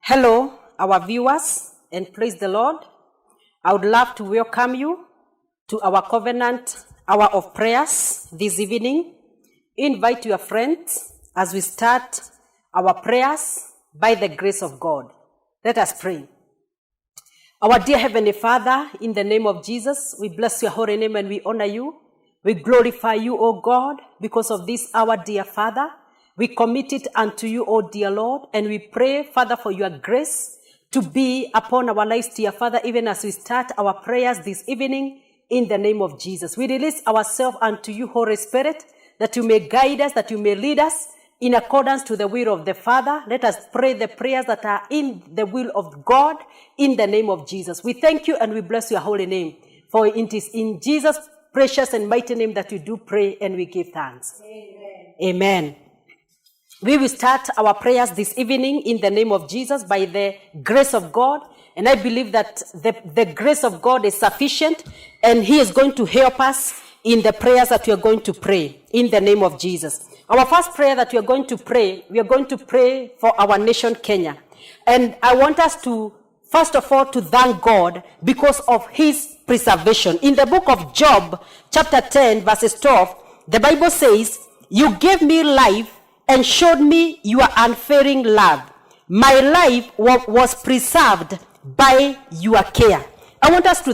Hello, our viewers, and praise the Lord. I would love to welcome you to our covenant hour of prayers this evening. Invite your friends as we start our prayers by the grace of God. Let us pray. Our dear Heavenly Father, in the name of Jesus, we bless your holy name and we honor you. We glorify you, O God, because of this hour, dear Father. We commit it unto you, O dear Lord, and we pray, Father, for your grace to be upon our lives, dear Father, even as we start our prayers this evening in the name of Jesus. We release ourselves unto you, Holy Spirit, that you may guide us, that you may lead us in accordance to the will of the Father. Let us pray the prayers that are in the will of God in the name of Jesus. We thank you and we bless your holy name, for it is in Jesus' precious and mighty name that we do pray and we give thanks. Amen. Amen. We will start our prayers this evening in the name of Jesus by the grace of God. And I believe that the grace of God is sufficient and he is going to help us in the prayers that we are going to pray in the name of Jesus. Our first prayer that we are going to pray for our nation, Kenya. And I want us to, first of all, to thank God because of his preservation. In the book of Job, chapter 10, verses 12, the Bible says, "You gave me life and showed me your unfailing love. My life was preserved by your care." I want us to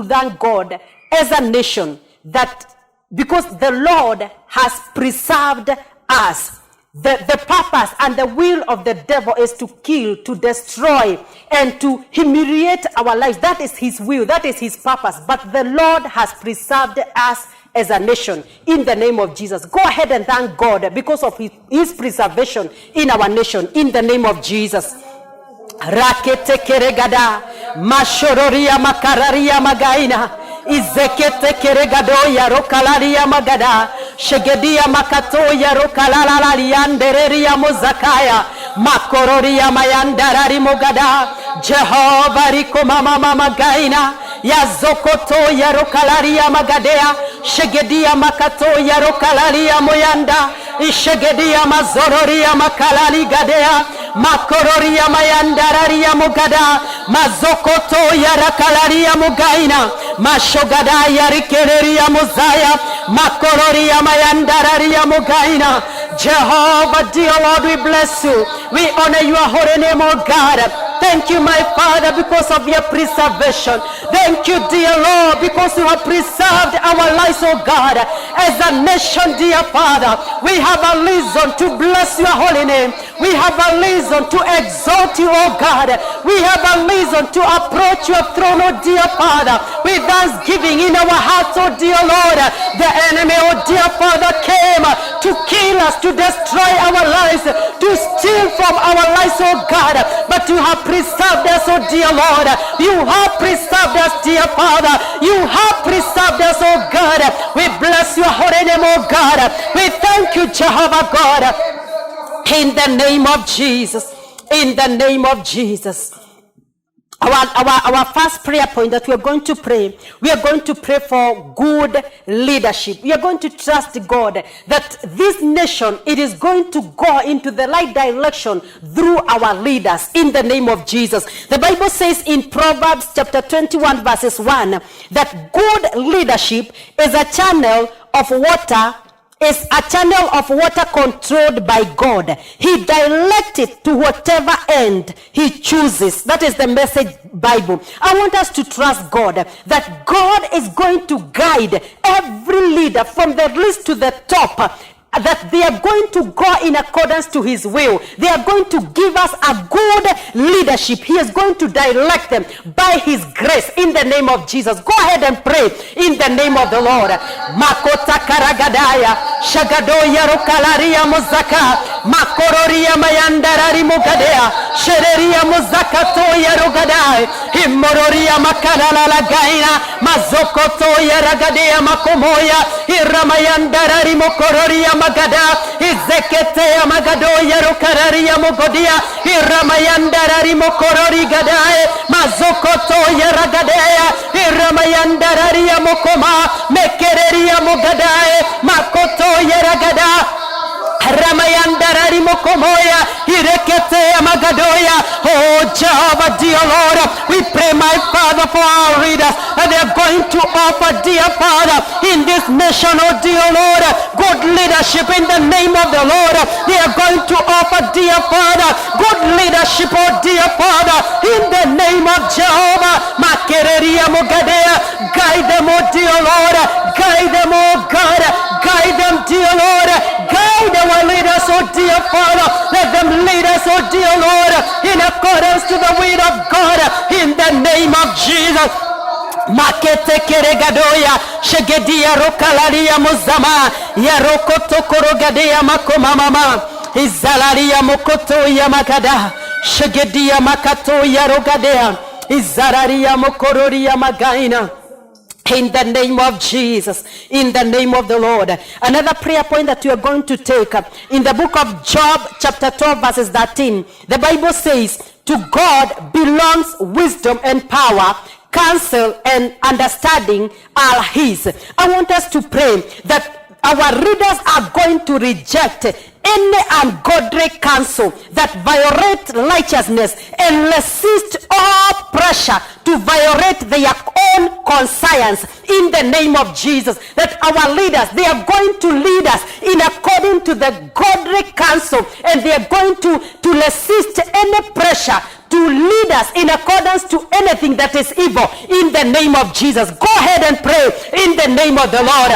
thank God as a nation that because the Lord has preserved us. The purpose and the will of the devil is to kill, to destroy, and to humiliate our lives. That is his will. That is his purpose. But the Lord has preserved us as a nation in the name of Jesus. Go ahead and thank God because of his preservation in our nation in the name of Jesus. Rakete keregada mashororia makararia magaina izekete keregado ya rokalaria magada shegedia makato ya rokalala liandereria mozakaya makororia mayandarari mogada Jehova riko mama magaina ya zokoto ya rokalaria magadea shegedia makato ya rokalaria moyanda ishegedia mazororia makalali gadea makororia mayandararia mugada mazokoto ya rakalaria mugaina mashogada ya rikereria muzaya makororia mayandararia mugaina. Jehovah, dear Lord, we bless you. We honor your holy name, O God. Thank you, my Father, because of your preservation. Thank you, dear Lord, because you have preserved our lives, oh God. As a nation, dear Father, we have a reason to bless your holy name. We have a reason to exalt you, oh God. We have a reason to approach your throne, oh dear Father, with thanksgiving in our hearts, oh dear Lord. The enemy, oh dear Father, came to kill us, to destroy our lives, to steal from our lives, oh God. But you have preserved us, oh dear Lord. You have preserved us, dear Father. You have preserved us, oh God. We bless your holy name, oh God. We thank you, Jehovah God. In the name of Jesus. In the name of Jesus. Our first prayer point that we are going to pray for good leadership. We are going to trust God that this nation, it is going to go into the right direction through our leaders in the name of Jesus. The Bible says in Proverbs chapter 21 verses 1 that good leadership is a channel of water controlled by God. He directs it to whatever end he chooses. That is the Message Bible. I want us to trust God that God is going to guide every leader from the least to the top, that they are going to go in accordance to his will. They are going to give us a good leadership. He is going to direct them by his grace in the name of Jesus. Go ahead and pray in the name of the Lord. Makota karagadaya shagadoya rokalaria mozaka makororia mayandarari mogadea shereria mozakatoya rogadai himororia makalala gaina mazokotoya ragadea makomoya iramayandarari mokororia magada izekete magado yarokarari mogodia iramayandarari mokorori gadae mazokoto yaragadea iramayandarari mokoma mekereri mogadae makoto yaragada Ramayandara mokomoya irekete amagadoya offer, dear Lord. We pray, my Father, for our readers, and they are going to offer, dear Father, in this nation, oh dear Lord, good leadership in the name of the Lord. They are going to offer, dear Father, good leadership, oh dear Father, in the name of Jehovah. Makereria Mogadea, guide them, oh dear Lord, guide them, oh God, guide them, dear Lord, guide our leaders, oh dear Father. Let them lead us, oh dear Lord, in accordance to the will of God, in the name of Jesus. Makete keregadoya shegedia rokalaria muzama ya rokoto korogadea makoma mama izalaria mokoto ya makada shegedia makato ya rogadea izararia mokororia magaina. In the name of Jesus, in the name of the Lord. Another prayer point that you are going to take in the book of Job, chapter 12, verses 13. The Bible says, to God belongs wisdom and power, counsel and understanding are his. I want us to pray that our readers are going to reject any ungodly counsel that violate righteousness and resist all pressure to violate their own conscience in the name of Jesus. That our leaders, they are going to lead us in according to the godly counsel, and they are going to resist any pressure to lead us in accordance to anything that is evil in the name of Jesus. Go ahead and pray in the name of the Lord.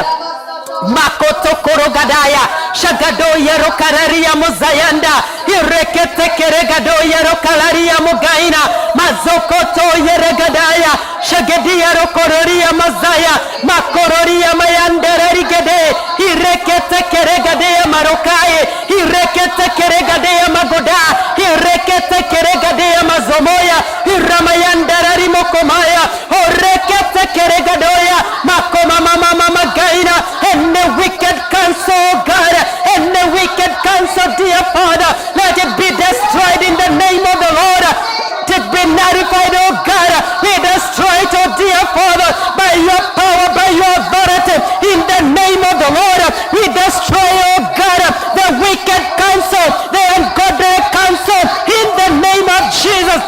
Makoto korogadaya shagado yero kararia muzayanda irekete keregado yero kalaria mugaina mazokoto yeregadaya shagedi yero kororia mazaya makororia mayandere rigede irekete keregadaya marokaye irekete keregadaya magoda irekete keregadaya mazomoya iramayandere rimokomaya orekete keregadoya makoma mama mama gaina. And the wicked counsel, God, and the wicked counsel, dear Father, let it be destroyed in the name of the Lord. To be nullified, oh God, we destroy it, oh dear Father, by your power, by your authority, in the name of the Lord. We destroy, oh God, the wicked counsel, the ungodly counsel, in the name of Jesus.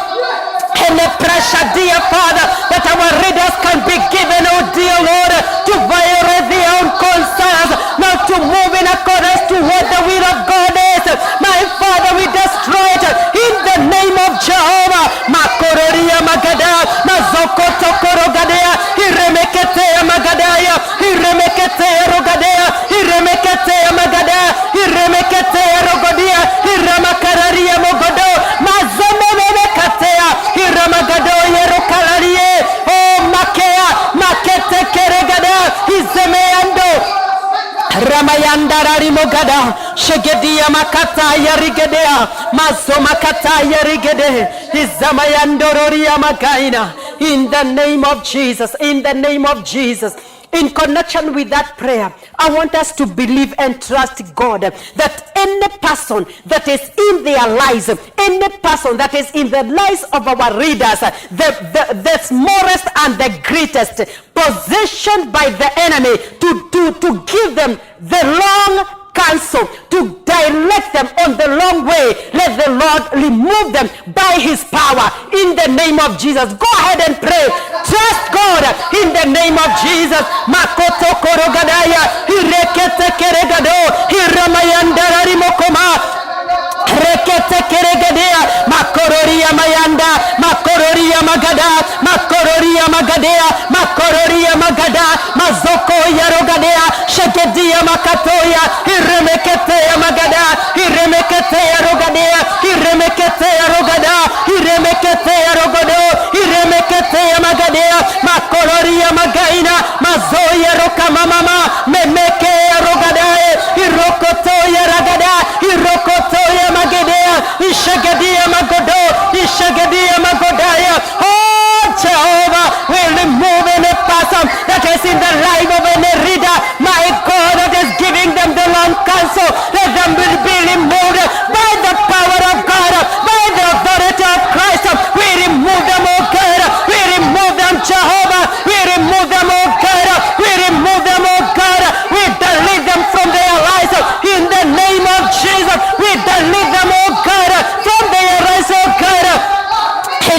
And the pressure, dear Father, that our readers can be given, oh dear Lord, to violate their own concerns, not to move in accordance to what the will of God is. My Father, we destroy it in the name of Jehovah. Makororia magada, mazokoto korogadea, iremekete magadaya, iremekete rogadea, iremekete magada, iremekete rogodia, iramakararia mogodo, mazomemekatea, iramagado yerokalarie, oh makea, makete keregada, izemeando. Ramayanda Rarimogada Shegedia Makata Yarigedea Maso Makata Yarigede Izamayandororia Magaina. In the name of Jesus, in the name of Jesus. In connection with that prayer, I want us to believe and trust God that any person that is in their lives, any person that is in the lives of our readers, the smallest and the greatest, positioned by the enemy to give them the long counsel, to direct them on the long way, let the Lord remove them by his power in the name of Jesus. Go ahead and pray. Trust God in the name of Jesus. Makoto korogadaya irekete keregado iramayandara rimokoma rekete keregadea makororia mayanda makororia magada makororia magadea makororia magada mazoko yarogadea shegedia makatoya iremekete magada iremekete rogadea iremekete rogada iremekete rogodo iremekete magadea makororia magaina mazoya rokama mama memeke rogadae irokoto yaragada irokoto magedea ishagedia magodo ishagedia magodaya. Oh Jehovah, will remove any person that is in the life of any reader, my God, that is giving them the long counsel. Let them be removed by the power of God, by the authority of Christ. We remove them, oh God. We remove them, Jehovah. We remove them, oh God. We remove them, oh God. We delete them from their lives in the name of Jesus. We delete them, oh God, from their lives, oh God.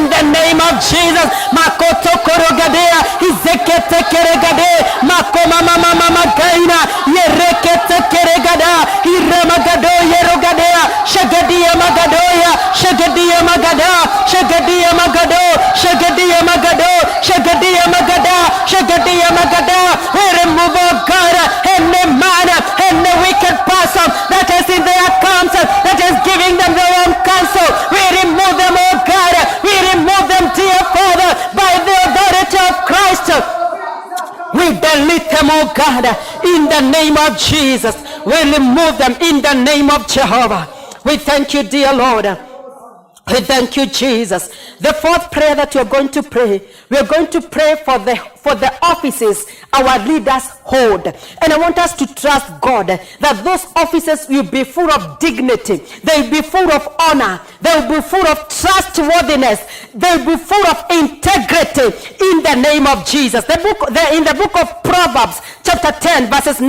in the name of Jesus. Makoto korogadea, izekete keregade, makoma mama mama gaina, yerekete keregada, iremagado yerogadea, shagadia magadoya, shagadia magada, shagadia magado, shagadia magado, shagadia magada, shagadia magada. We remove, oh God, any man, any wicked person that is in their counsel, that is giving them their own counsel. We remove them, oh God. We remove them, dear Father, by the authority of Christ. We delete them, oh God, in the name of Jesus. We remove them in the name of Jehovah. We thank you, dear Lord. We thank you, Jesus. The fourth prayer that you're going to pray, we are going to pray for the offices our leaders hold. And I want us to trust God that those offices will be full of dignity. They will be full of honor. They will be full of trustworthiness. They will be full of integrity in the name of Jesus. In the book of Proverbs, chapter 10, verses 9,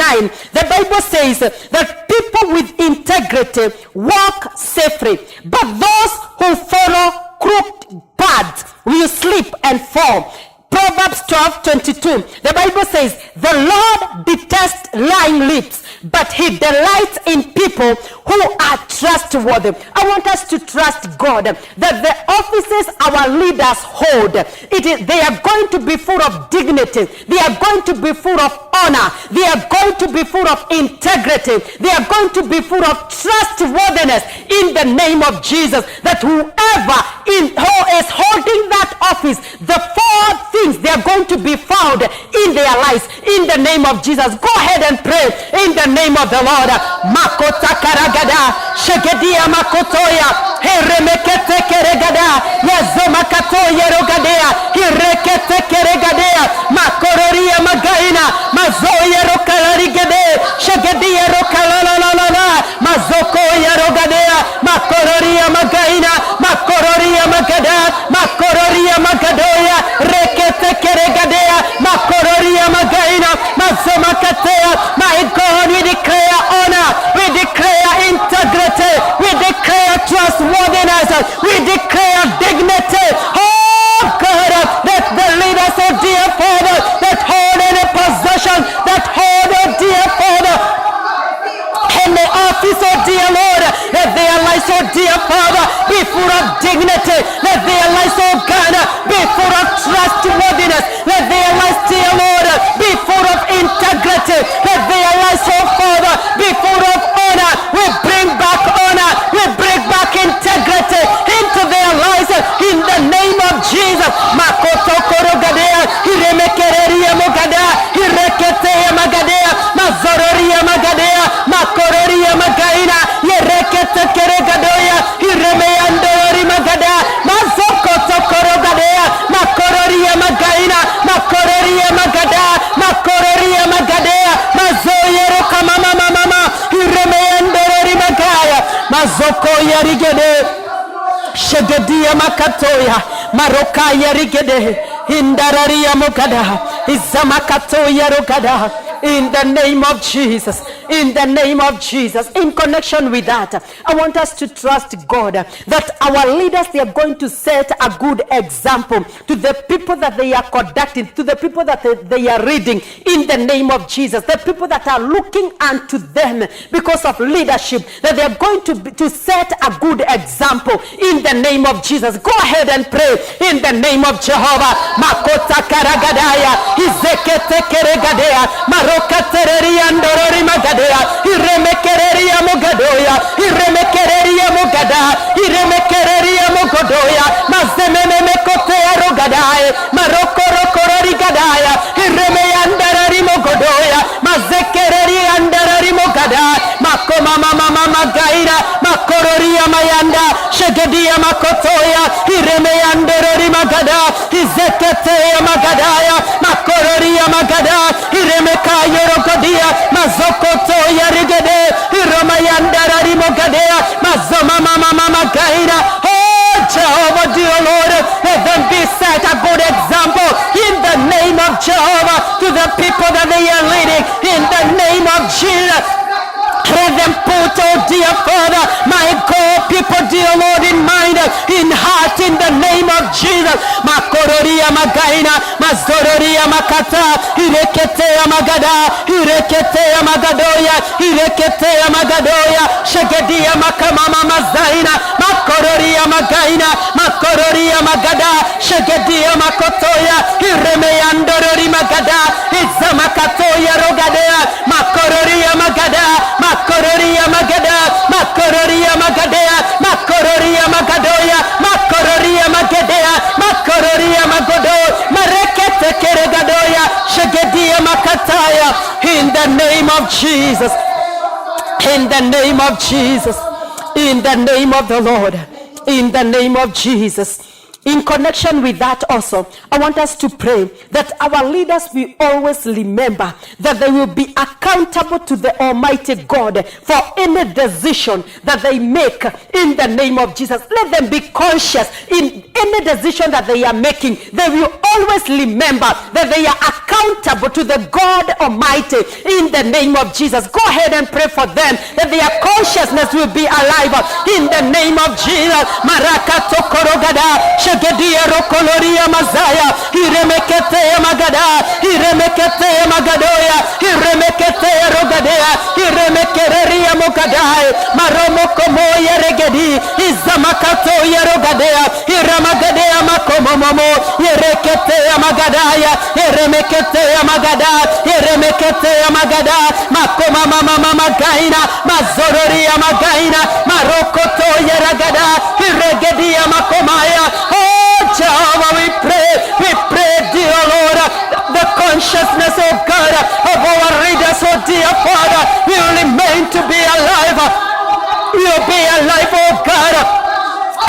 the Bible says that people with integrity walk safely, but those who follow crooked paths will slip and fall. Proverbs 12:22. The Bible says, the Lord detests lying lips, but he delights in people who are trustworthy. I want us to trust God that the offices our leaders hold, they are going to be full of dignity. They are going to be full of honor. They are going to be full of integrity. They are going to be full of trustworthiness in the name of Jesus. That whoever who is holding that office, the four things, they are going to be found in their lives in the name of Jesus. Go ahead and pray in the name of the Lord. Makota karagada, shegedia makotoya, heremekete keregada, yazoma katoya rogadea, hirekete keregadea, makororia magaina, mazoya rokalarigede, shegedia rokalalala, mazokoya rogadea, makororia magaina, makororia magada, makororia magadoya, rekete keregadea, makororia magaina, mazoma katea. My God, we declare honor, we declare integrity, we declare trustworthiness, we declare dignity. Oh God, that the leaders, oh dear Father, that hold any possession, that hold, oh dear Father, in the office, oh dear Lord, let their lives, oh dear Father, be full of dignity. Let their lives, oh God, be full of trustworthiness. Let their lives, dear Lord, be full of integrity. Let their lives, oh Father, be full of honor. We bring back honor. We bring back integrity into their lives in the name of Jesus. Makoto korogadea, hiremekereria mogada, hireketea magadea, mazororia magadea, makororia magaina, yerekete keregadoya, hiremeandori magada, mazokoto korogadea, makororia magaina, makororia magada, makororia magadea, mazoyero kama mama, hiremeandori magaya, mazoko yarigede, shegedia makatoya, marokaya rigede, hindararia mogada, izamakatoya rogada. In the name of Jesus, in the name of Jesus. In connection with that, I want us to trust God that our leaders, they are going to set a good example to the people that they are conducting, to the people that they are reading, in the name of Jesus. The people that are looking unto them because of leadership, that they are going to set a good example in the name of Jesus. Go ahead and pray in the name of Jehovah. Makota karagadaya, izekete keregadea, rokatereria ndorori magadea, iremekereria mogadoya, iremekereria mogada, iremekereria mogodoya, mazemene mekotea rogadae, marokorokori gadaya, iremeyandarari mogodoya, mazekereria andarari mogada, makoma mama magaira, makororia mayanda, shegedia makotoya, iremeyandarari magada, izeketea magadaya, makororia magada, iremeka yorokodia, mazokoto yarigede, iromayandarari mogadea, mazoma mama magaira. Oh Jehovah, dear Lord, let them be set a good example in the name of Jehovah to the people that they are leading, in the name of Jesus. Let them put, oh dear Father, my God, people, dear Lord, in mind, in heart, in the name of Jesus. Makororia magaina, mazororia makata, ireketea magada, ireketea magadoya, ireketea magadoya, shegedia makamama mazaina, makororia magaina, makororia magada, shegedia makotoya, iremeyandorori magada, izamakatoya rogadea, makororia magada, makororia magada, makororia magadea, makororia magadoya, makororia magedea, makororia magodo, marekete keregadoya, shegedia makataya. In the name of Jesus, in the name of Jesus, in the name of the Lord, in the name of Jesus. In connection with that also, I want us to pray that our leaders will always remember that they will be accountable to the Almighty God for any decision that they make in the name of Jesus. Let them be conscious in any decision that they are making. They will always remember that they are accountable to the God Almighty in the name of Jesus. Go ahead and pray for them that their consciousness will be alive in the name of Jesus. Marakato korogada, shegedia rokoloria mazaya, iremeketea magada, iremeketea magadoya, iremeketea rogadea, iremekereria mogadai, maromo komoya regedi, izamakato yerogadea, iramagadea makomomomo, ireketea magadaya, iremeketea magada, iremeketea magada, makoma mama magaina, mazororia magaina, marokoto yeragada, iregedia makomaya. Oh Jehovah, we pray, dear Lord, the consciousness, oh God, of our readers, oh dear Father, will remain to be alive. Will be alive, oh God.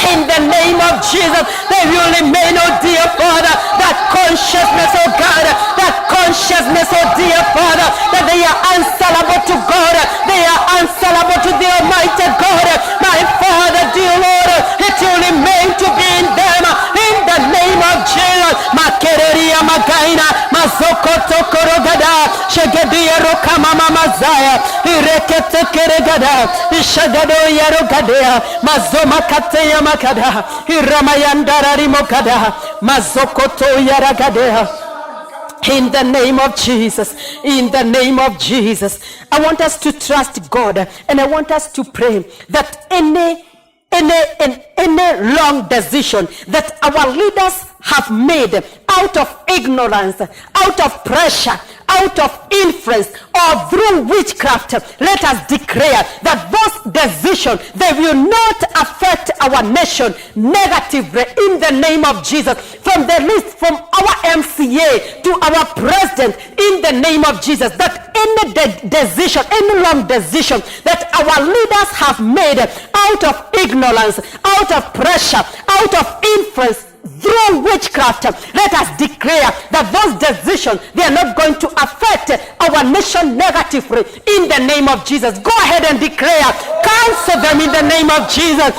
In the name of Jesus, they will remain, oh dear Father, that consciousness, oh God, that consciousness, oh dear Father, that they are answerable to God, they are answerable to the Almighty God. My Father, dear Lord, it will remain to be in them, in the name of Jesus. Makereria magaina, mazokoto korogada, shegedia rokamama mazaya, irekete keregada, ishagado yarogadea, mazomakateya makada, iramayandara rimokada, mazokoto yaragadea. In the name of Jesus, in the name of Jesus, I want us to trust God, and I want us to pray that any wrong decision that our leaders have made out of ignorance, out of pressure, out of influence, or through witchcraft, let us declare that those decisions, they will not affect our nation negatively in the name of Jesus. From the list, from our MCA to our president, in the name of Jesus, that any decision, any wrong decision that our leaders have made out of ignorance, out of pressure, out of influence, through witchcraft, let us declare that those decisions, they are not going to affect our nation negatively in the name of Jesus. Go ahead and declare, cancel them in the name of Jesus.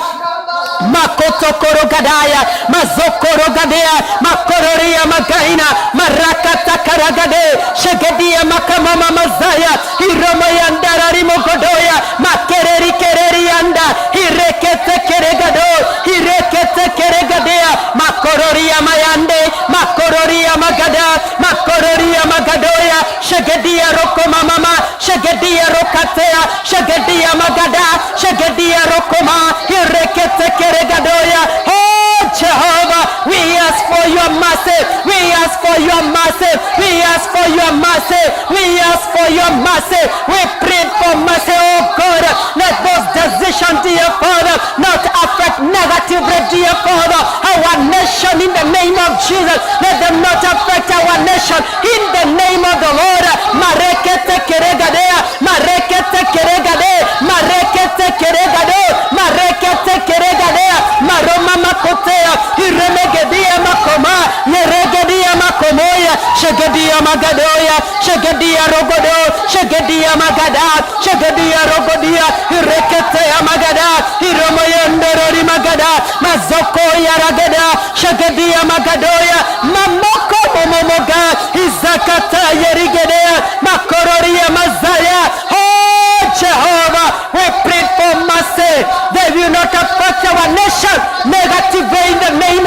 Makoto korogadaya, mazokorogadea, makororia magaina, marakata karagade, shegedia makamama mazaya, iromayandara rimogodoya, makereri kererianda, irekete keregado, irekete keregadea, makororia mayande, makororia magada, makororia magadoya, shegedia rokoma mama, shegedia rokatea, shegedia magada, shegedia rokoma, irekete keregadoya. Oh Jehovah, we ask for your mercy, we ask for your mercy, we ask for your mercy, we ask for your mercy, we pray for mercy, oh God. Let those decisions, dear Father, not affect negatively, dear Father, our nation in the name of Jesus. Let them not affect our nation in the name of the Lord. Marekete keregadea, marekete keregade, marekete keregade, marekete keregadea, maroma makotea, iremegedia makoma, yeregedia makomoya, shegedia magadoya, shegedia rogodo, shegedia magada, shegedia rogodia, ireketea magada, iromoyendorori magada, mazoko yaragada, shegedia magadoya, mamoko momomoga, izakata yerigedea, makororia mazaya. Oh Jehovah, we pray for mercy. They will not affect our nation negatively in the name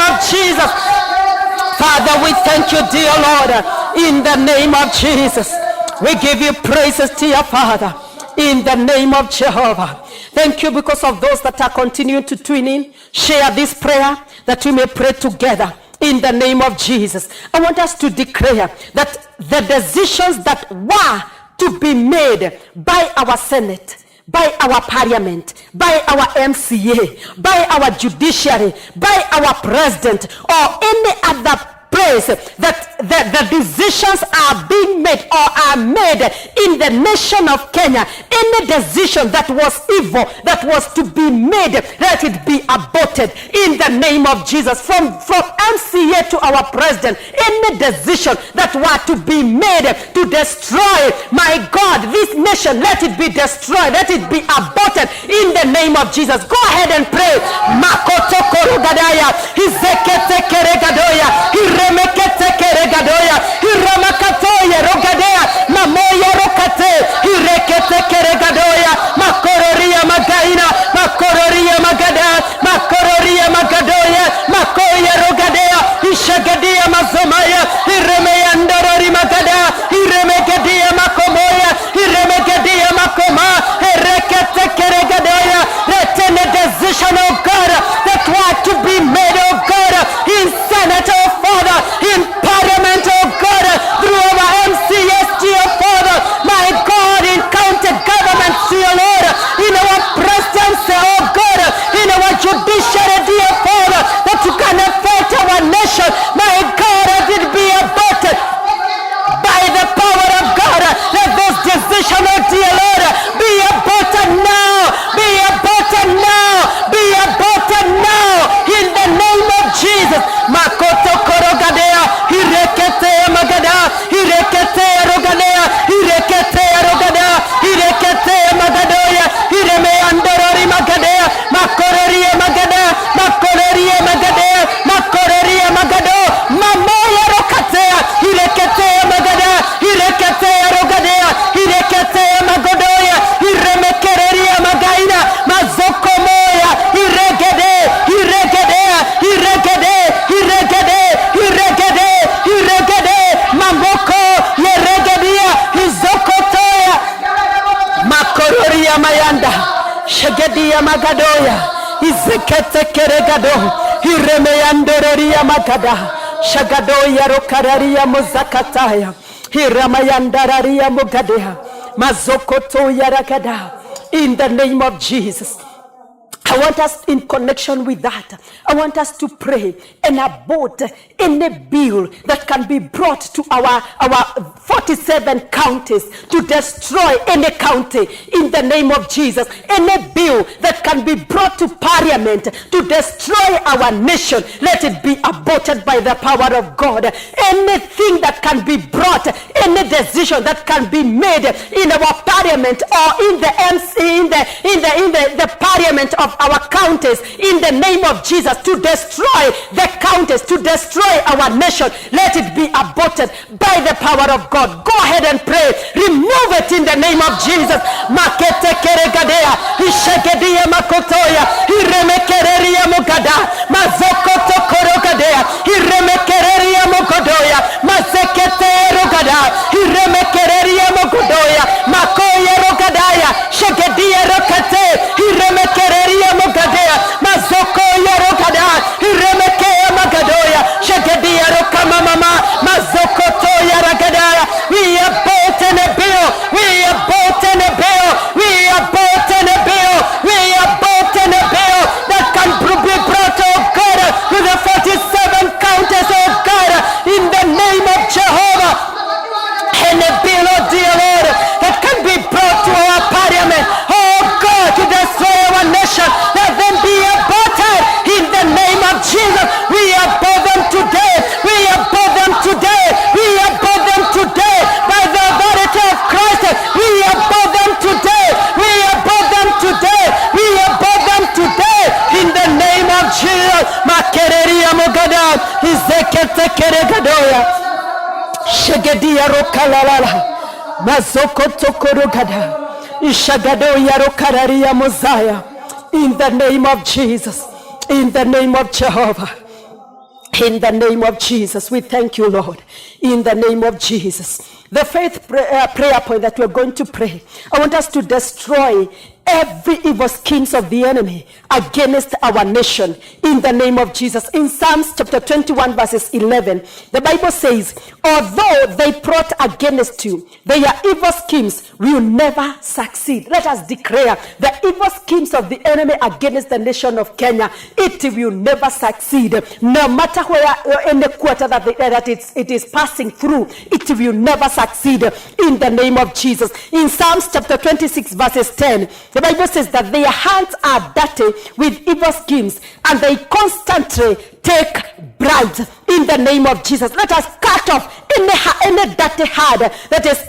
Father, we thank you, dear Lord, in the name of Jesus. We give you praises, dear Father, in the name of Jehovah. Thank you because of those that are continuing to tune in. Share this prayer that we may pray together in the name of Jesus. I want us to declare that the decisions that were to be made by our Senate, by our parliament, by our MCA, by our judiciary, by our president, or any other place that the decisions are being made or are made in the nation of Kenya, any decision that was evil, that was to be made, let it be aborted in the name of Jesus. From MCA to our president, any decision that were to be made to destroy, my God, this nation, let it be destroyed, let it be aborted in the name of Jesus. Go ahead and pray. Makoto korogadaya, hizekete keregadoya, remekete keregadoya, hiramakatoya rogadea, mamoya rokate, hirekete keregadoya, makororia magaina, makororia magada, makororia magadoya, makoya rogadea, ishagadia mazomaya, hiremeya ndorori magada, hiremegadia makomoya, hiremegadia makoma, hirekete keregadoya. Let any decision, oh God, that were to be made, oh God, in Senate, oh Father, in Parliament, oh God, through our MCS, dear Father, my God, in county government, dear Lord, in our presidency, oh God, in our judiciary, dear Father, that you can affect our nation, my God, let it be aborted by the power of God. Let those decisions, oh dear Lord, be aborted now, be aborted now, be aborted now, in the name of Jesus. Makoto korogadea, hirekete magada, hirekete rogadea, hirekete rogadea, hirekete magadoya, hireme andorori magadea, makororie magada, makororie magadea, makororie magado, mamoya rokatea, hirekete magada, hirekete rogadea, hirekete magodoya, hiremekererie magaina, mazoko moya, hiregede, hiregedea, hiregede, hiregede, hiregede, hiregede, mamboko, yeregedia, hizokotoya, makororia mayanda, shagedia magadoya, izekete keregado, hiremeyandororia magada, shagadoya rokararia muzakataya, hiramayandararia mugadea, mazokotoya ragada. In the name of Jesus, I want us, in connection with that, I want us to pray and abort any bill that can be brought to our 47 counties to destroy any county in the name of Jesus. Any bill that can be brought to Parliament to destroy our nation, let it be aborted by the power of God. Anything that can be brought, any decision that can be made in our Parliament or in the the Parliament of our counties, in the name of Jesus, to destroy the counties, to destroy our nation, let it be aborted by the power of God. Go ahead and pray. Remove it in the name of Jesus. Makete keregadea, ishagedia makotoya, iremekereria mugada, mazokoto korogadea, iremekereria mugodoya, mazekete rogada, iremekereria mugodoya, makoya rogadaya, shagedia rokate, iremekereria mugadea, mazokoya rogada, iremekea magadoya, shagedia rokama mama, mazokotoya ragadaya. We are both in a bill, we are both in a bill, we are both in a bill, we are both in a bill that can be brought, oh God, to the 47 counties, oh God, in the name of Jehovah. And a bill, oh dear Lord, that can be brought to our Parliament, oh God, to destroy our nation, let them be aborted in the name of Jesus. We abort them today, we abort them today, we abort them today by the authority of Christ. We abort them today, we abort them today, we abort them today in the name of Jesus. Makereria mugada, izekete keregadoya, shagedia rokalalala, mazoko tokorogada, ishagadoya rokararia mozaya. In the name of Jesus, in the name of Jehovah, In the name of Jesus, we thank you, Lord. In the name of Jesus. The faith prayer point that we're going to pray, I want us to destroy every evil schemes of the enemy against our nation in the name of Jesus. In Psalms chapter 21 verses 11, the Bible says, although they plot against you, their evil schemes will never succeed. Let us declare the evil schemes of the enemy against the nation of Kenya, it will never succeed. No matter where in the quarter that it is passing through, it will never succeed in the name of Jesus. In Psalms chapter 26 verses 10, the Bible says that their hands are dirty with evil schemes and they constantly take bribes in the name of Jesus. Let us cut off any dirty hand that is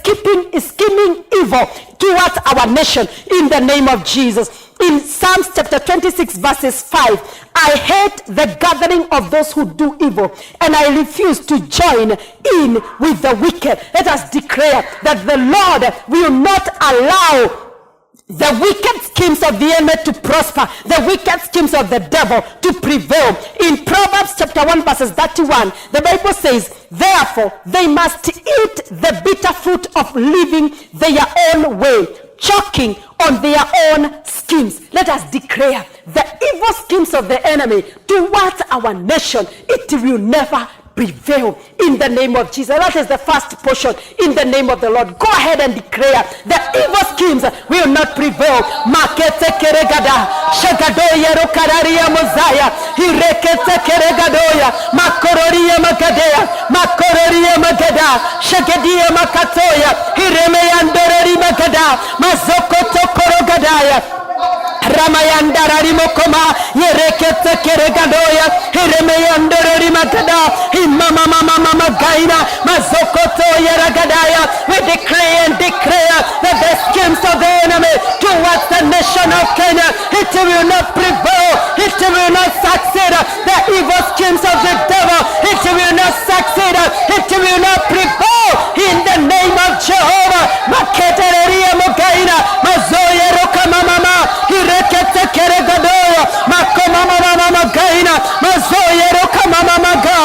scheming evil towards our nation in the name of Jesus. In Psalms chapter 26 verses 5, I hate the gathering of those who do evil, and I refuse to join in with the wicked. Let us declare that the Lord will not allow the wicked schemes of the enemy to prosper, the wicked schemes of the devil to prevail. In Proverbs chapter 1 verses 31, the Bible says, therefore they must eat the bitter fruit of living their own way, choking on their own schemes. Let us declare the evil schemes of the enemy towards our nation, it will never prevail in the name of Jesus. That is the first portion. In the name of the Lord, go ahead and declare the evil schemes will not prevail. Makete keregada shagadoya rokararia mozaya hirekete keregadoya makororia magadea makororia magada shagadia makatoya hiremeyandoreri magada mazoko tokorogadaya Ramayandara rimokoma yerekete keregadoya hiremeyandora rimakada imama mama gaina mazokoto yeragadaya. We declare that the schemes of the enemy towards the nation of Kenya, it will not prevail, it will not succeed. The evil schemes of the devil, it will not succeed, it will not prevail in the name of Jehovah. Maketereria mogaina mazoya rokama mama rekete keregadoya makoma mama gaina mazoya rokama mama ga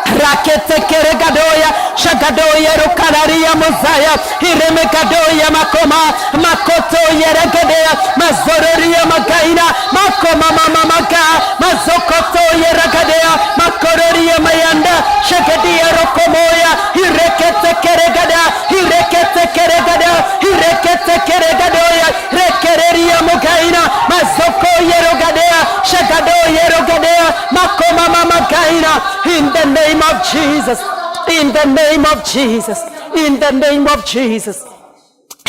rakete keregadoya shagadoya rokararia mozaya hiremegadoya makoma makoto yeregadea mazororia magaina makoma mama ga mazokoto yeregadea makororia mayanda shagadia rokomoya hirekete keregada hirekete keregada hirekete keregadoya rekereria mogaina mazoko yerogadea shagado yerogadea makoma mama gaina. In the name of Jesus, in the name of Jesus, in the name of Jesus,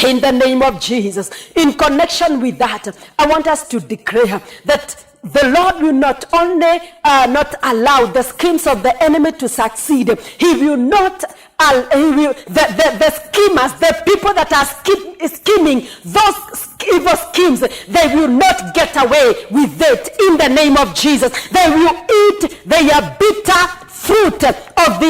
in the name of Jesus. In connection with that, I want us to declare that the Lord will not only not allow the schemes of the enemy to succeed, he will not the schemers, the people that are scheming those evil schemes, they will not get away with it in the name of Jesus. They will eat their bitter fruit of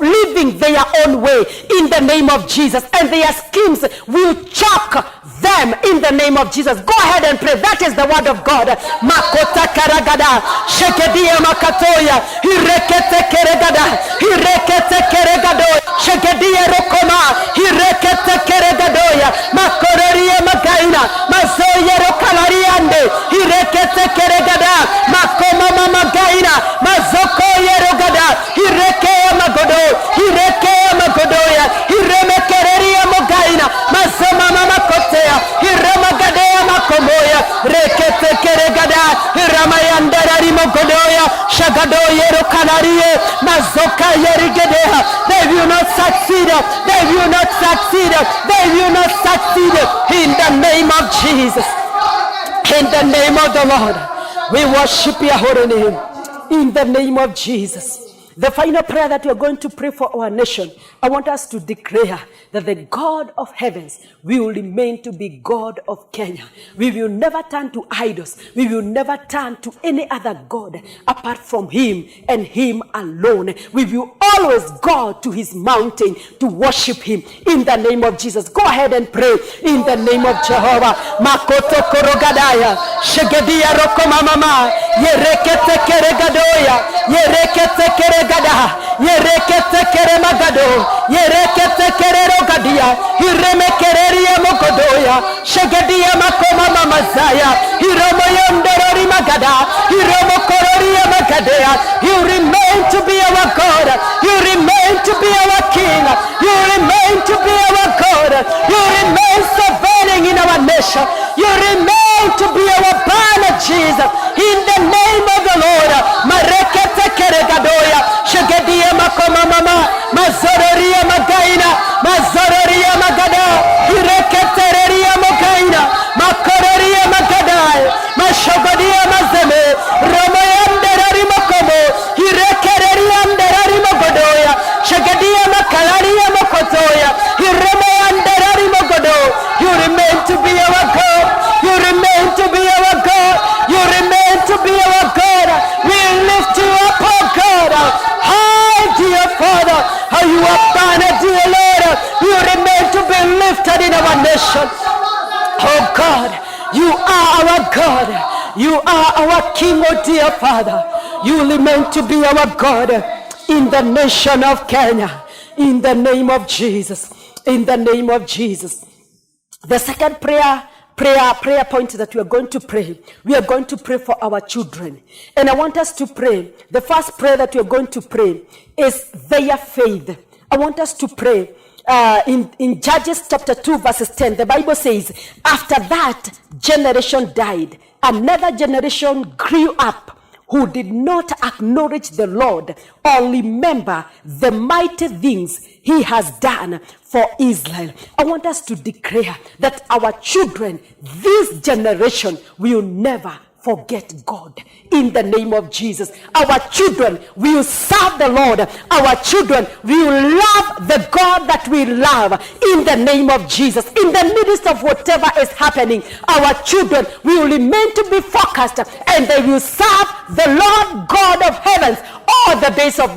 living their own way in the name of Jesus, and their schemes will choke them in the name of Jesus. Go ahead and pray. That is the word of God. Makota karagada shekedia makatoya hirekete keregada hirekete keregado shekedia rokoma hirekete keregadoya makororia magaina mazoya rokalariande hirekete keregada makoma mama gaina mazoko yerogada hirekea magodo hirekea magodoya hiremekereria mogaina mazoma mama kotea hiramagadea makomoya rekete keregada hiramayandara rimogodoya shagadoye rokanarie mazoka yerigedea. They will not succeed, they will not succeed, they will not succeed in the name of Jesus, in the name of the Lord. We worship your holy name in the name of Jesus. The final prayer that we are going to pray for our nation, I want us to declare that the God of heavens will remain to be God of Kenya. We will never turn to idols. We will never turn to any other God apart from him and him alone. We will always go to his mountain to worship him in the name of Jesus. Go ahead and pray in the name of Jehovah. Makoto korogadaya, shegedia rokoma mama, yerekete keregadoya, yerekete keregada, yerekete keremagado, yerekete kererogadia, ireme kereria mokodoya, shegedia makoma mama zaya, iromo yondorori magada, iromo kororia magadea. You remain to be our God. You remain to be our King. You remain to be our God. You remain sovereign in our nation. You remain to be our banner, Jesus. In the name of the Lord. Marekete keregadoya. Shegedia makoma mama. Mazororia magaina. Mazororia magada. Ireketereria magaina. Makororia magadai. Mashogodia mazeme. Romoyanderari makomo. Irekereria nderari magodoya. Shegedia makalaria makotoya. Iremoyanderari magodo. You remain to be our God. You remain to be our God. You remain to be our God. We lift you up, oh God. Hi, dear Father. How you are banner, dear Lord. You remain to be lifted in our nation. Oh God, you are our God. You are our King, oh dear Father. You remain to be our God in the nation of Kenya. In the name of Jesus. In the name of Jesus. The second prayer point that we are going to pray, we are going to pray for our children. And I want us to pray. The first prayer that we are going to pray is their faith. I want us to pray in Judges chapter 2 verses 10. The Bible says, after that generation died, another generation grew up who did not acknowledge the Lord or remember the mighty things he has done for Israel. I want us to declare that our children, this generation, will never forget God in the name of Jesus. Our children will serve the Lord. Our children will love the God that we love in the name of Jesus. In the midst of whatever is happening, our children will remain to be focused and they will serve the Lord God of heavens all the days of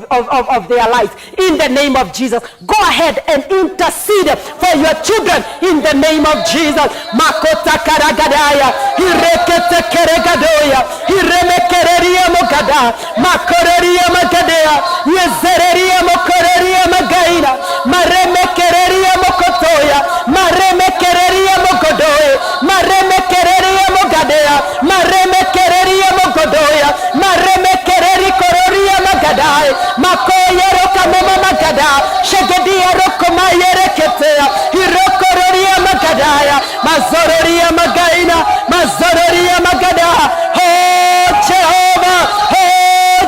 their life in the name of Jesus. Go ahead and intercede for your children in the name of Jesus. Makota karagadaya, irekete keregadoya, iremekereria mogada, makoreria magadea, yezereria mokoreria magaina, maremekereria mokotoya, maremekereria mogodoya, maremekereria mogadea, maremekereria mogodoya, maremekereri kororia magadai, makoyero kamama magada, shegedia rokoma yereketea, irokororia magadaya, mazororia magaina, mazororia magada. Oh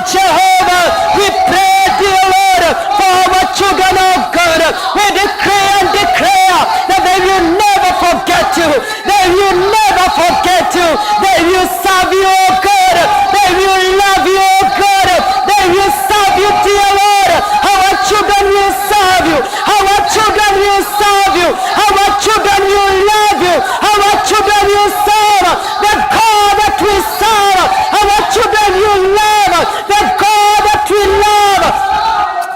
Jehovah, we pray, dear Lord, for our children, oh God. We decree and declare that they will never forget you. They will never forget you. They will serve you, oh God. They will love you, oh God. They will serve you, dear Lord. Our children will serve you. Our children will serve you. Our children will love you. Our children will serve the God that we serve. Our children will love the God that we love.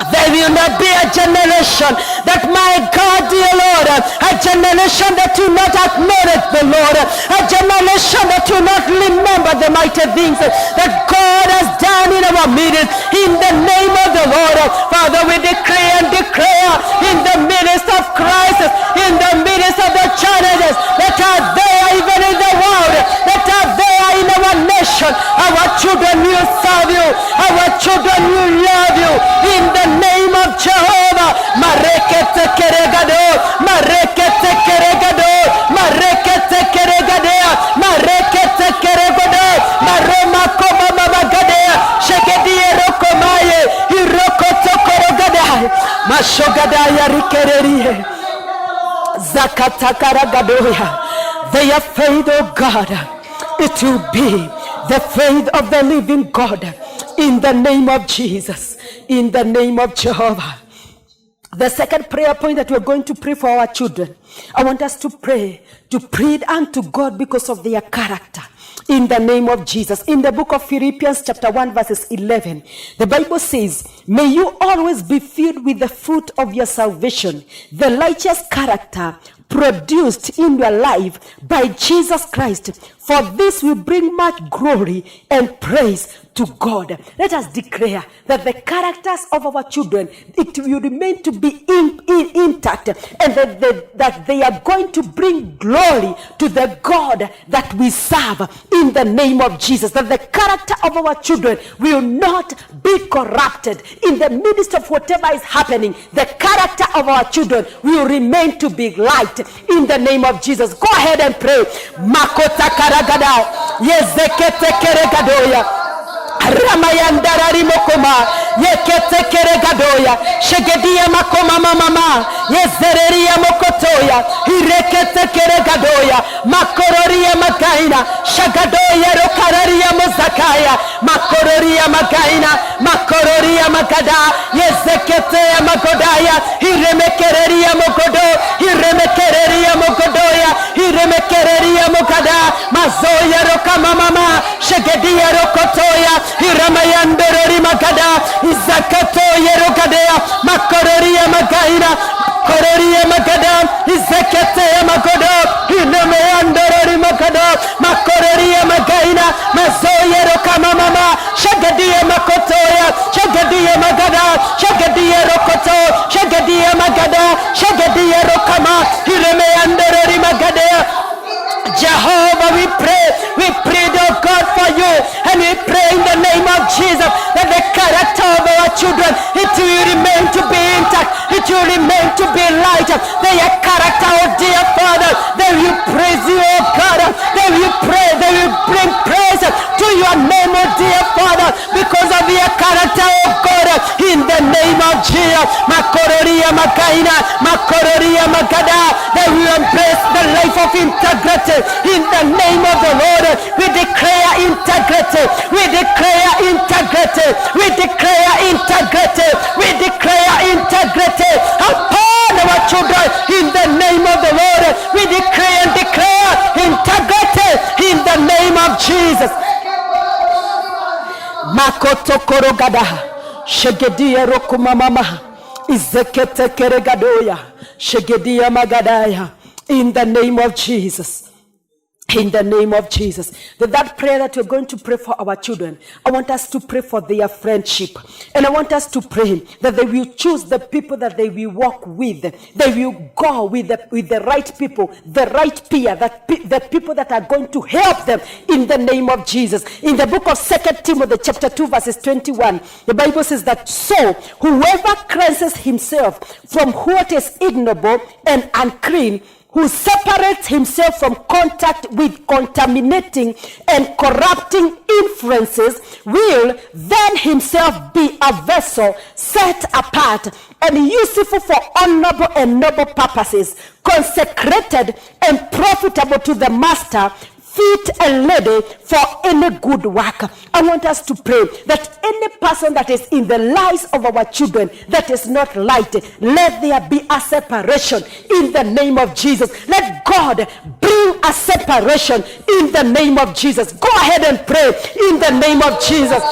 There will not be a generation that, my God, dear Lord, a generation that will not acknowledge the Lord, a generation that will not remember the mighty things that God has done in our midst. In the name of the Lord, Father, we decree and declare in the midst of crisis, in the midst of the challenges that are there even in the world, that are there in our nation, our children will serve you, our children will love you. In the name of Jehovah, marekete keregado, marekete keregado, marekete keregadea, marekete keregado, maroma koma magadea, shegedie rokomaye, irokoto korogadea, mashogadaya rikererie, zakatakaragadoya. Their faith, oh God, it will be the faith of the living God in the name of Jesus. in the name of Jehovah. The second prayer point that we're going to pray for our children, I want us to pray, to plead unto God because of their character. In the name of Jesus. In the book of Philippians chapter 1 verses 11, the Bible says, may you always be filled with the fruit of your salvation, the righteous character produced in your life by Jesus Christ. For this will bring much glory and praise to God. Let us declare that the characters of our children, it will remain to be intact, and that they are going to bring glory to the God that we serve in the name of Jesus. That the character of our children will not be corrupted in the midst of whatever is happening. The character of our children will remain to be light in the name of Jesus. Go ahead and pray. Makota karagada, yezekete keregadoya. Ramayandarari mokoma yekete keregadoya shegedia makoma mama yezereria mokotoya irekete keregadoya makororia magaina shagadoya rokararia mozakaya makororia magada yezekete magodaya iremekereria mogodoya iremekereria mogada mazoya rokama mama shegedia rokotoya Iramayandorori magada izakato yerokadea makororia magaina kororia magada izekete magodo inamayandorori magada makororia magaina mazoyero kama mama shagadia makotoya shagadia magada shagadia rokoto shagadia magada shagadia rokama iramayandorori magada. Jehovah, we pray, oh God, for you, and we pray in the name of Jesus that the character of our children, it will remain to be intact, it will remain to be light. Their character, oh dear Father, they will praise you, oh God, they will pray, they will bring praise to your name, oh dear Father, because of their character, oh God, in the name of Jesus. Makororia Makaina, Makororia Makada, they will embrace the life of integrity. In the name of the Lord, we declare integrity. We declare integrity. We declare integrity. We declare integrity upon our children. In the name of the Lord, we declare and declare integrity in the name of Jesus. Makoto korogada, shegedia rokumamama, izekete keregadoya, shegedia magadaya. In the name of Jesus. In the name of Jesus. That prayer that we're going to pray for our children, I want us to pray for their friendship. And I want us to pray that they will choose the people that they will walk with. They will go with the right people, the right peer, the people that are going to help them in the name of Jesus. In the book of 2 Timothy chapter 2 verses 21, the Bible says that so whoever cleanses himself from what is ignoble and unclean, who separates himself from contact with contaminating and corrupting influences, will then himself be a vessel set apart and useful for honorable and noble purposes, consecrated and profitable to the master, fit and ready for any good work. I want us to pray that any person that is in the lives of our children that is not light, let there be a separation in the name of Jesus. Let God bring a separation in the name of Jesus. Go ahead and pray in the name of Jesus.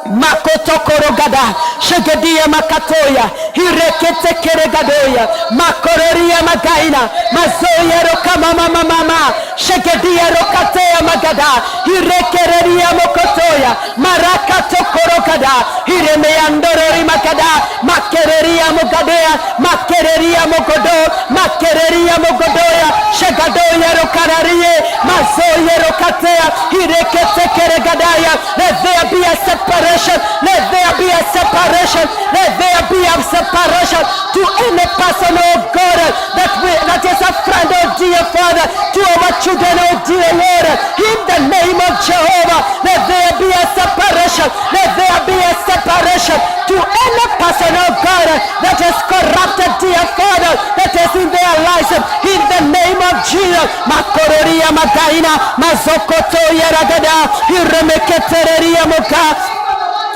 Makoto korogada, shegedia makatoya, hirekete keregadoya, makororia magaina, mazoya rokama mama, shegedia rokatea magada, hirekereria mokotoya, marakato korogada, hiremeandorori magada, makereria mogadea, makereria mogodo, makereria mogodoya, shegadoya rokararie, mazoya rokatea, hirekete keregadaya. Let there be a separation. Let there be a separation. Let there be a separation to any person, oh God, that is a friend, oh dear Father, to our children, oh dear Lord. In the name of Jehovah, let there be a separation. Let there be a separation to any person, oh God, that is corrupted, dear Father, that is in their lives. In the name of Jesus, Makororia Magaina, Mazokoto Yaragada, Hiremeketeria Moka.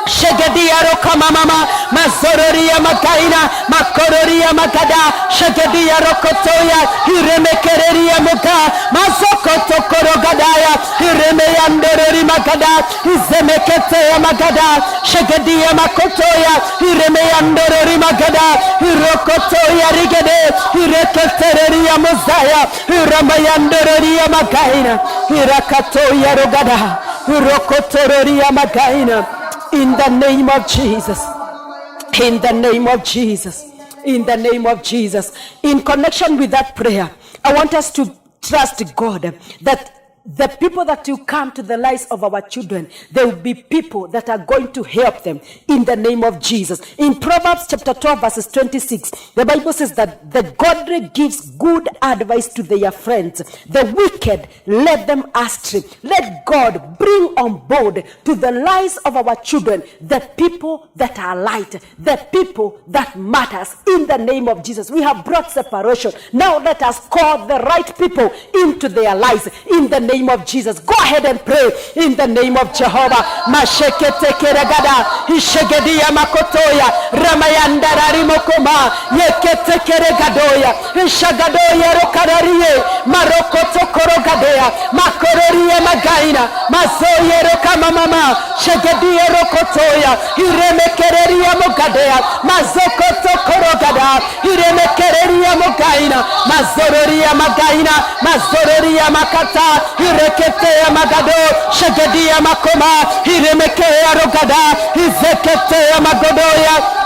Shegedia roka mama mazororia magaina makororia magada shegedia rokotoya hiremekereria muga mazokoto korogadaya hiremeyandorori magada izemekete magada shegedia makotoya hiremeyandorori magada hirokotoya rigede hireketereria muzaya hiremayandororia magaina hirakatoya rogada hirokotororia magaina. In the name of Jesus, in the name of Jesus, in the name of Jesus. In connection with that prayer, I want us to trust God that the people that will come to the lives of our children, there will be people that are going to help them in the name of Jesus. In Proverbs chapter 12 verses 26, the Bible says that the godly gives good advice to their friends. The wicked let them astray. Let God bring on board to the lives of our children the people that are light, the people that matters in the name of Jesus. We have brought separation. Now let us call the right people into their lives in the name of Jesus. Go ahead and pray in the name of Jehovah. Mashekete keregada ishegedia makotoya ramayanda rarimokoma yekete keregadoya ishagadoya rokararie marokoto korogadea makororie magaina mazoye rokamama shegedia rokotoya iremekereria mogadea mazokoto korogada iremekereria mogaina mazororia magaina mazororia makata ireketea magado shegedia makoma iremekea rogada izeketea magodoya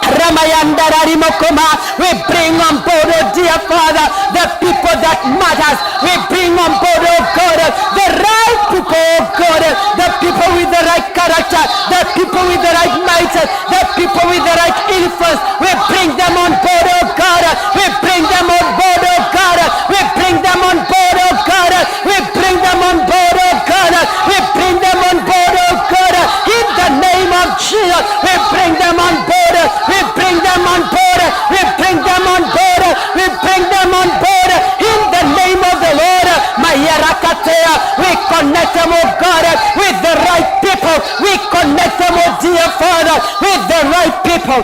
Ramayandarari Mokoma. We bring on board, oh dear Father, the people that matters. We bring on board, oh God, the right people, oh God, the people with the right character, the people with the right mindset, the people with the right influence. We bring them on board, oh God. We bring them on board, oh God. We bring them on board, oh God. We bring them on board, oh God. We bring them on board, oh God. In the name of Jesus, we bring them on board. We bring them on board. We bring them on board. We bring them on board. In the name of the Lord, Mayarakatea, we connect them, oh God, with the right people. We connect them, oh dear Father, with the right people.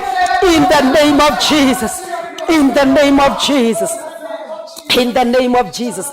In the name of Jesus. In the name of Jesus. In the name of Jesus.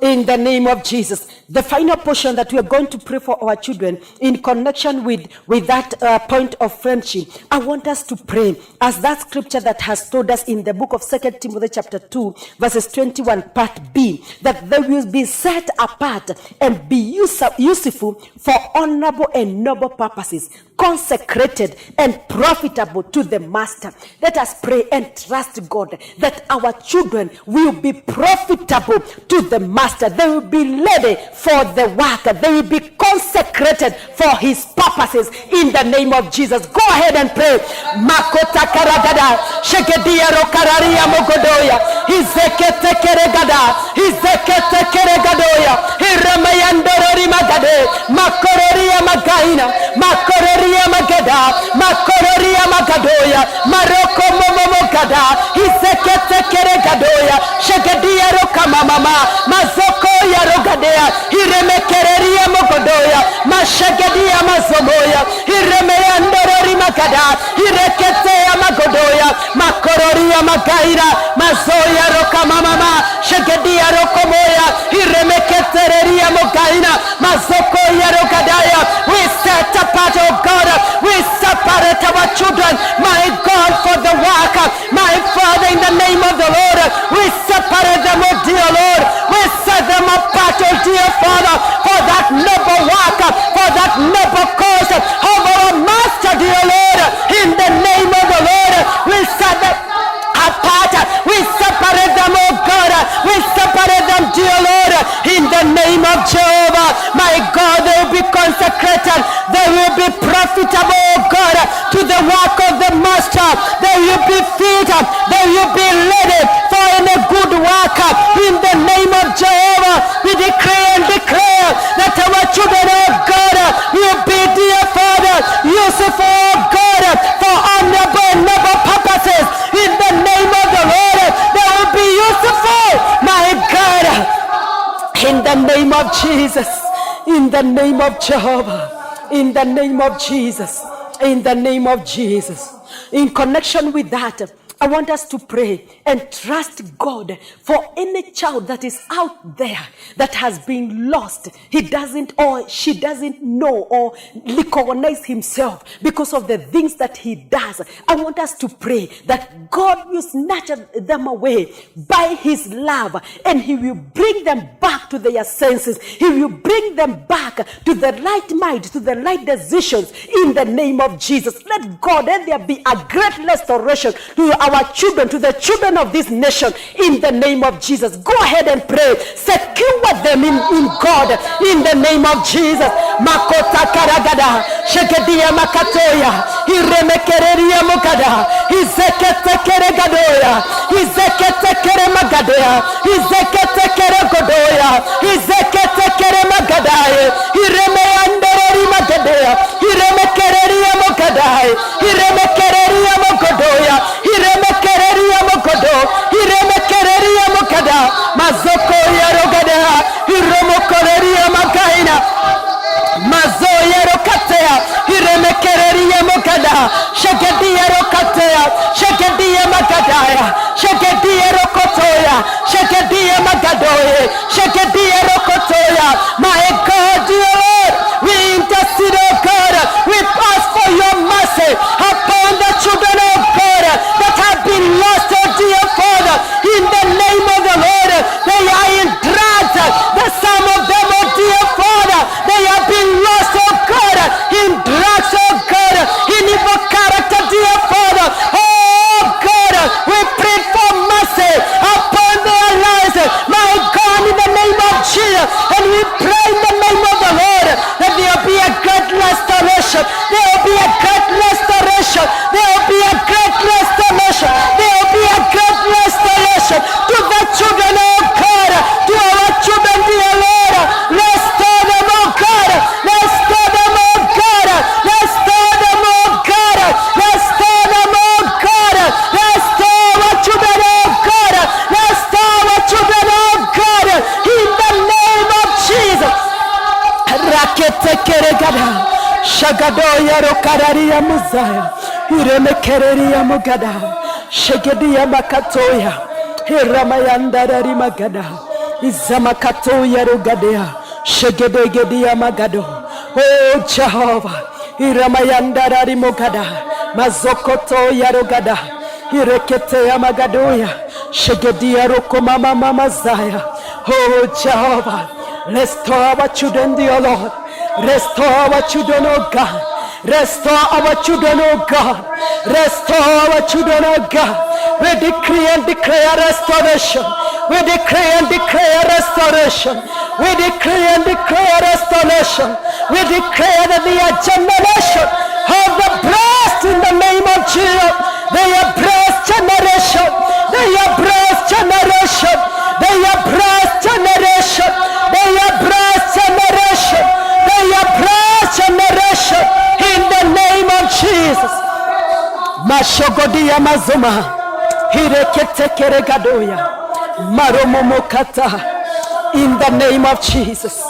In the name of Jesus. The final portion that we are going to pray for our children in connection with that point of friendship, I want us to pray as that scripture that has told us in the book of 2 Timothy chapter 2 verses 21 part B, that they will be set apart and be useful for honorable and noble purposes, consecrated and profitable to the master. Let us pray and trust God that our children will be profitable to the master. They will be ready for the work. They will be consecrated for his purposes in the name of Jesus. Go ahead and pray. Makota karagada shegedia rokararia mogodoya izekete keregada izekete keregadoya iramayandorori magade makororia magaina makororia magada makororia magadoya maroko momomogada izekete keregadoya shegedia rokamama mazoko ya rogadea iremekereria mogodoya mashegedia mazomoya iremeyandorori magada ireketea magodoya makororia magaira mazoya rokamama shegedia rokomoya iremeketereria mogaina mazoko ya rogadaya. We set apart, oh God, we separate our children, my God, for the work. My Father, in the name of the Lord, we separate them, oh dear Lord. We set them apart, oh dear Father, for that noble work, for that noble cause of our Master, dear Lord. In the name of the Lord, we set them apart. We separate them, oh God. We separate them, dear Lord. In the name of Jehovah, my God, they will be consecrated. They will be profitable, oh God, to the work of the Master. They will be fit. They will be ready for any good work. In the name of Jehovah, we decree and declare that our children, oh God, will be, dear Father, useful, oh God, for honorable and noble purposes. In the name of the Lord, they will be useful, my God. In the name of Jesus, in the name of Jehovah, In the name of Jesus. In the name of Jesus. In connection with that, I want us to pray and trust God for any child that is out there that has been lost. He doesn't or she doesn't know or recognize himself because of the things that he does. I want us to pray that God will snatch them away by his love, and he will bring them back to their senses. He will bring them back to the right mind, to the right decisions in the name of Jesus. Let God, let there be a great restoration to our children, to the children of this nation in the name of Jesus. Go ahead and pray. Secure them in God in the name of Jesus. Makota karagada, shekedia makatoya, iremekereria mukada, izekete keregadoya, izekete kere magadoya, izekete kere godoya, izekete kere magadaye, iremeandereri magadoya, iremekereria mukadaye, iremekereria mukodoya, iremekereria mukodo, iremekereria mukada, mazoko ya rogada, iremekereria makaina, mazoya rokatea, iremekereria mukada, shegedia rokatea, shegedia makadaya, shegedia rokotoya, shegedia magadoye, shegedia rokotoya. My God, dear Lord, we intercede, oh God, we ask for your mercy upon the children of God that have been lost, oh dear Father, in the name of the Lord. They are in drugs, the some of them, oh dear Father, they have been lost, oh God, in drugs, oh God, in evil character, dear Father. Oh God, we pray for mercy upon their lives, my God, in the name of Jesus, and we pray in the name of the Lord that there will be a great restoration. There will be a great restoration. There will be a great restoration. There will be a great restoration to the children of God, to our children, dear Lord. Restore them, oh God. Restore them, oh God. Restore them, oh God. Restore them, oh God. Restore our children, oh God. Restore our children, oh God. In the name of Jesus. Rakete keregada, shagadoya rokararia muzaya, iremekereria mugada, shegedia makatoya, hiramayandari magada, izamakatoya rogadea, shegedegedia magado. Oh Jehovah, iramayandari mugada, mazokoto yarogada, irekete yamagadoya, shegedia rokomama mamazaya. Oh Jehovah, restore our children, dear Lord. Restore our children, oh God. Restore our children, oh God. Restore our children, oh God. We decree and declare restoration. We decree and declare restoration. We decree and declare restoration. We declare that they are generation of the blessed in the name of Jesus. They are blessed generation. They are blessed generation. They are blessed generation. They are blessed generation. They are blessed generation in the name of Jesus. Mashogodia mazuma, hirekete keregadoya, maromomokata. In the name of Jesus.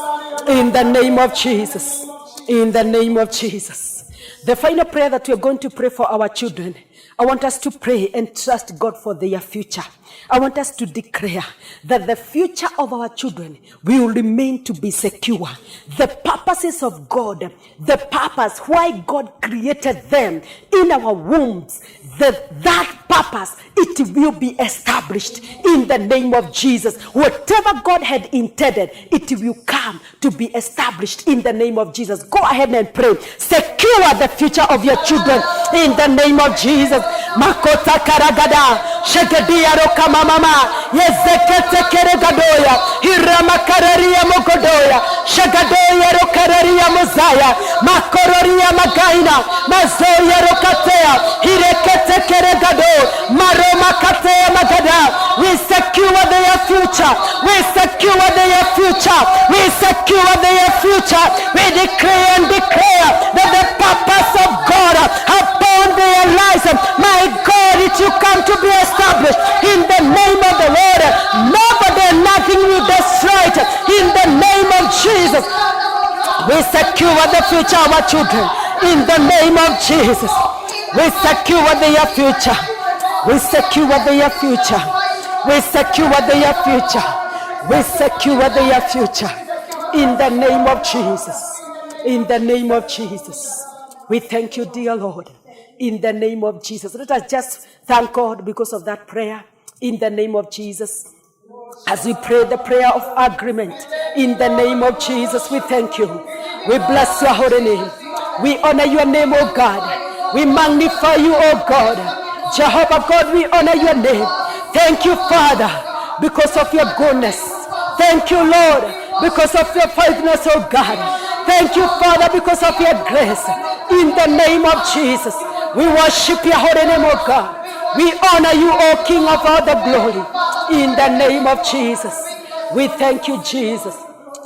In the name of Jesus. In the name of Jesus. The final prayer that we are going to pray for our children, I want us to pray and trust God for their future. I want us to declare that the future of our children will remain to be secure. The purposes of God, the purpose why God created them in our wombs, that purpose, it will be established in the name of Jesus. Whatever God had intended, it will come to be established in the name of Jesus. Go ahead and pray. Secure the future of your children in the name of Jesus. Makota karagada, shegedia roka mama, yezekete keregadoya, hirama kararia mokodoya, shegadoya rokaria mozaya, makororia magaina, mazoya rokatea, hirekete keregado, maroma katea magada. We secure their future. We secure their future. We secure their future. We decree and declare that the purpose of God upon their lives, my God, it will come to be established in the name of the Lord. Nobody and nothing will destroy it in the name of Jesus. We We secure the future of our children in the name of Jesus. We secure their future. We secure their future. We secure their future. We secure their future in the name of Jesus. In the name of Jesus. We thank you, dear Lord. In the name of Jesus. Let us just thank God because of that prayer. In the name of Jesus. As we pray the prayer of agreement, in the name of Jesus, we thank you. We bless your holy name. We honor your name, O God. We magnify you, O God. Jehovah God, we honor your name. Thank you, Father, because of your goodness. Thank you, Lord, because of your faithfulness, O God. Thank you, Father, because of your grace. In the name of Jesus, we worship your holy name, O God. We honor you, O King of all the glory. In the name of Jesus, we thank you, Jesus.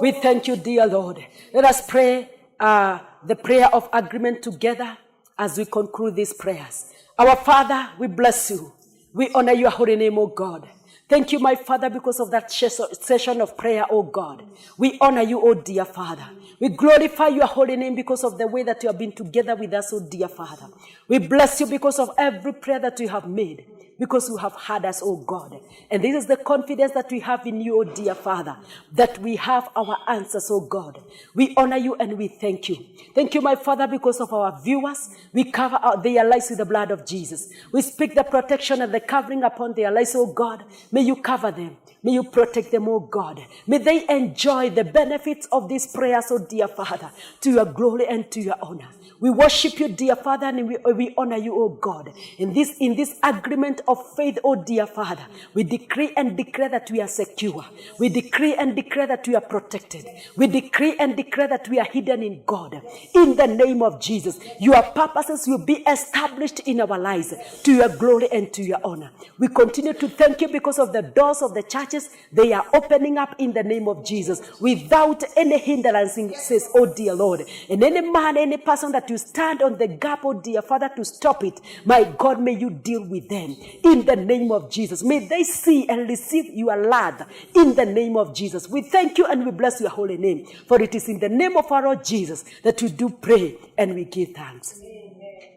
We thank you, dear Lord. Let us pray the prayer of agreement together as we conclude these prayers. Our Father, we bless you. We honor your holy name, O God. Thank you, my Father, because of that session of prayer, O God. We honor you, O dear Father. We glorify your holy name because of the way that you have been together with us, O dear Father. We bless you because of every prayer that you have made, because you have heard us, O God. And this is the confidence that we have in you, O dear Father, that we have our answers, O God. We honor you and we thank you. Thank you, my Father, because of our viewers. We cover their lives with the blood of Jesus. We speak the protection and the covering upon their lives, O God. May you cover them. May you protect them, O God. May they enjoy the benefits of these prayers, O dear Father, to your glory and to your honor. We worship you, dear Father, and we honor you, O God. In this agreement of faith, O dear Father, we decree and declare that we are secure. We decree and declare that we are protected. We decree and declare that we are hidden in God. In the name of Jesus, your purposes will be established in our lives to your glory and to your honor. We continue to thank you because of the doors of the churches. They are opening up in the name of Jesus without any hindrances, oh dear Lord. And any man, any person that you stand on the gap, oh dear Father, to stop it, my God, may you deal with them in the name of Jesus. May they see and receive your love in the name of Jesus. We thank you and we bless your holy name, for it is in the name of our Lord Jesus that we do pray and we give thanks.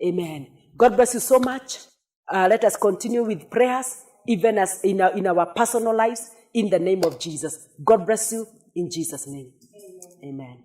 Amen. God bless you so much. Let us continue with prayers, even as in our personal lives, in the name of Jesus. God bless you in Jesus' name. Amen.